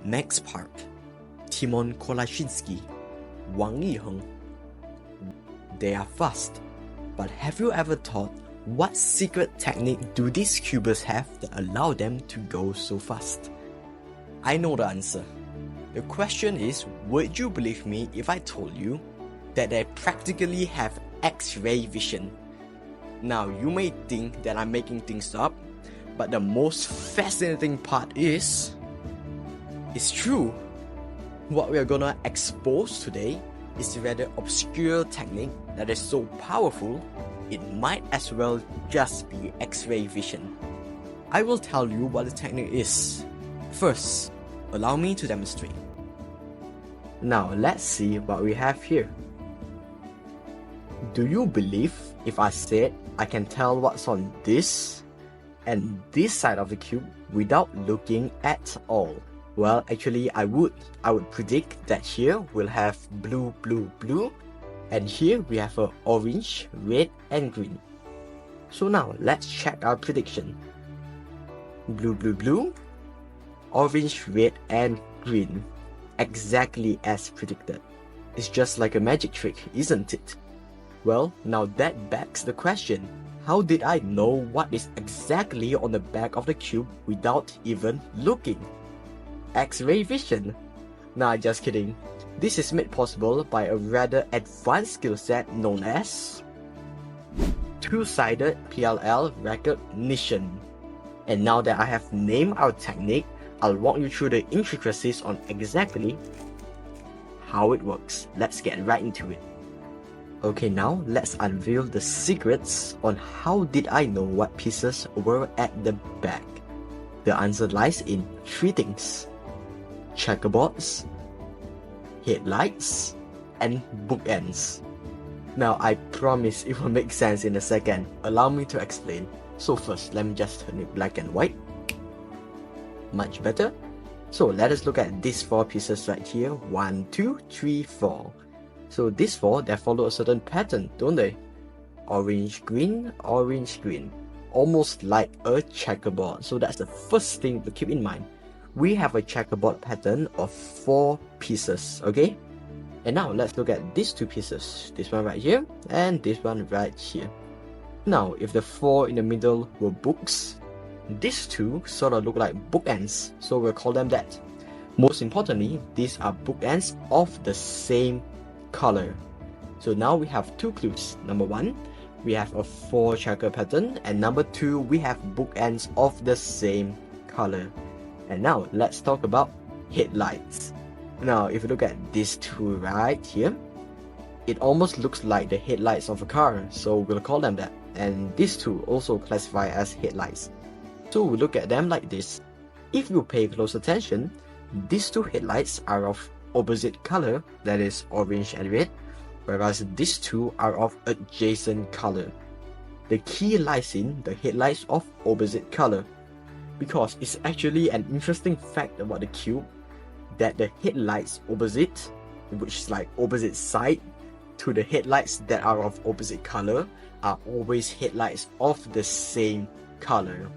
Max Park, Timon Kolashinsky, Wang Yiheng. They are fast, but have you ever thought what secret technique do these cubers have that allow them to go so fast? I know the answer. The question is, would you believe me if I told you that they practically have X-ray vision? Now you may think that I'm making things up, but the most fascinating part is, it's true. What we are gonna expose today is a rather obscure technique that is so powerful, it might as well just be X-ray vision. I will tell you what the technique is. First, allow me to demonstrate. Now let's see what we have here. Do you believe if I said I can tell what's on this and this side of the cube without looking at all? Well, actually I would predict that here we'll have blue, blue, blue, and here we have a orange, red and green. So now let's check our prediction. Blue, blue, blue, orange, red and green. Exactly as predicted. It's just like a magic trick, isn't it? Well, now that begs the question, how did I know what is exactly on the back of the cube without even looking? X-ray vision. Nah, just kidding. This is made possible by a rather advanced skill set known as two-sided PLL recognition. And now that I have named our technique, I'll walk you through the intricacies on exactly how it works. Let's get right into it. Okay, now let's unveil the secrets on how did I know what pieces were at the back. The answer lies in three things: checkerboards, headlights, and bookends. Now I promise it will make sense in a second. Allow me to explain. So first, let me just turn it black and white. Much better. So let us look at these four pieces right here. 1, 2, 3, 4. So these four, they follow a certain pattern, don't they? Orange, green, almost like a checkerboard. So that's the first thing to keep in mind. We have a checkerboard pattern of 4 pieces, okay? And now let's look at these 2 pieces. This one right here and this one right here. Now, if the 4 in the middle were books, these 2 sort of look like bookends, so we'll call them that. Most importantly, these are bookends of the same color. So now we have 2 clues. Number 1, we have a 4 checker pattern, and number 2, we have bookends of the same color. And now let's talk about headlights. Now if you look at these 2 right here, it almost looks like the headlights of a car, so we'll call them that. And these 2 also classify as headlights. So we look at them like this. If you pay close attention, these 2 headlights are of opposite color, that is orange and red, whereas these 2 are of adjacent color. The key lies in the headlights of opposite color, because it's actually an interesting fact about the cube that the headlights opposite, which is like opposite side to the headlights that are of opposite color, are always headlights of the same color.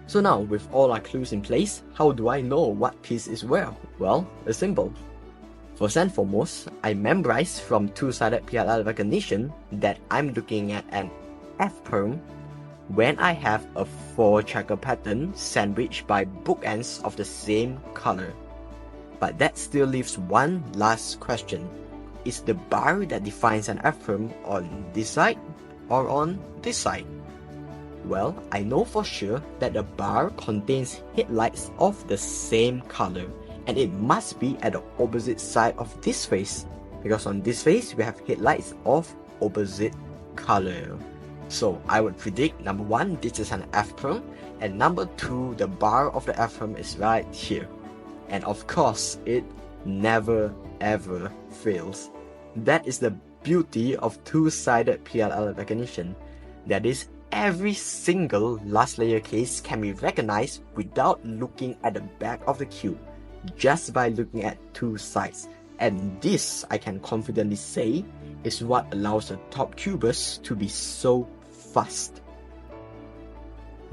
So now, with all our clues in place, how do I know what piece is where? Well, it's simple. First and foremost, I memorized from two-sided PLL recognition that I'm looking at an F-perm when I have a 4 checker pattern sandwiched by bookends of the same color. But that still leaves one last question. Is the bar that defines an F-perm on this side or on this side? Well, I know for sure that the bar contains headlights of the same color, and it must be at the opposite side of this face, because on this face we have headlights of opposite color. So I would predict number 1, this is an F-perm, and number 2, the bar of the F-perm is right here. And of course, it never ever fails. That is the beauty of two-sided PLL recognition. That is, every single last layer case can be recognized without looking at the back of the cube, just by looking at 2 sides. And this, I can confidently say, is what allows the top cubers to be so fast.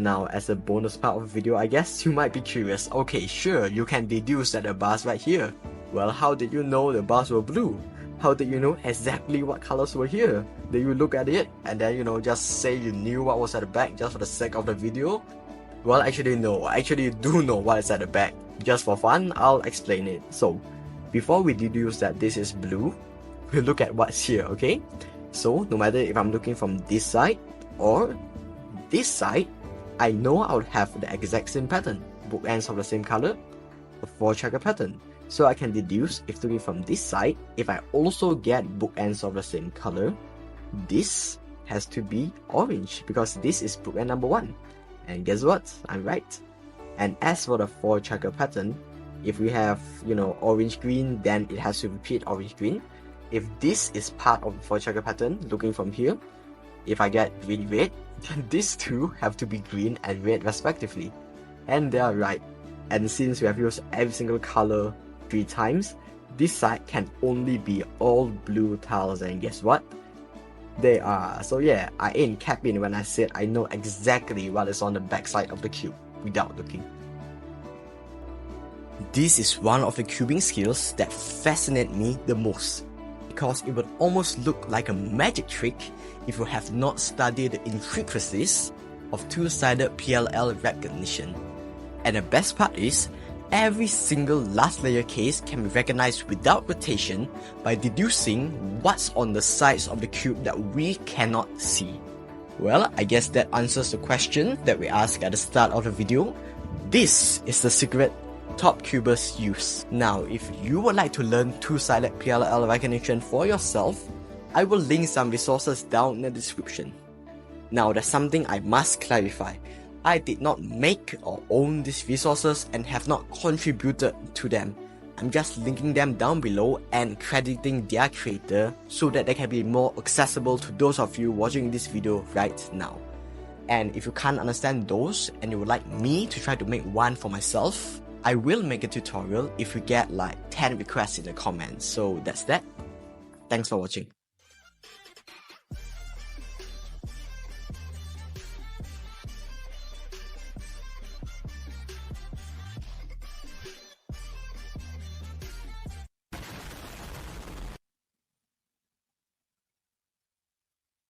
Now, as a bonus part of the video, I guess you might be curious. Okay, sure, you can deduce that the bars right here. Well, how did you know the bars were blue? How did you know exactly what colors were here? Did you look at it and then, just say you knew what was at the back just for the sake of the video? Well, actually no, I actually do know what is at the back. Just for fun, I'll explain it. So, before we deduce that this is blue, we'll look at what's here, okay? So, no matter if I'm looking from this side or this side, I know I would have the exact same pattern, bookends of the same color, a 4-checker pattern. So I can deduce, if looking from this side, if I also get bookends of the same color, this has to be orange because this is bookend number 1. And guess what? I'm right. And as for the 4-checker pattern, if we have, orange green, then it has to repeat orange green. If this is part of the 4-checker pattern, looking from here, if I get green red, then these two have to be green and red respectively. And they are right. And since we have used every single color 3 times, this side can only be all blue tiles, and guess what? They are. So yeah, I ain't capping when I said I know exactly what is on the back side of the cube without looking. This is one of the cubing skills that fascinate me the most, because it would almost look like a magic trick if you have not studied the intricacies of two-sided PLL recognition. And the best part is, every single last layer case can be recognized without rotation by deducing what's on the sides of the cube that we cannot see. Well, I guess that answers the question that we asked at the start of the video. This is the secret top cubers use. Now, if you would like to learn two-sided PLL recognition for yourself, I will link some resources down in the description. Now, there's something I must clarify. I did not make or own these resources and have not contributed to them. I'm just linking them down below and crediting their creator so that they can be more accessible to those of you watching this video right now. And if you can't understand those and you would like me to try to make one for myself, I will make a tutorial if we get like 10 requests in the comments. So that's that. Thanks for watching.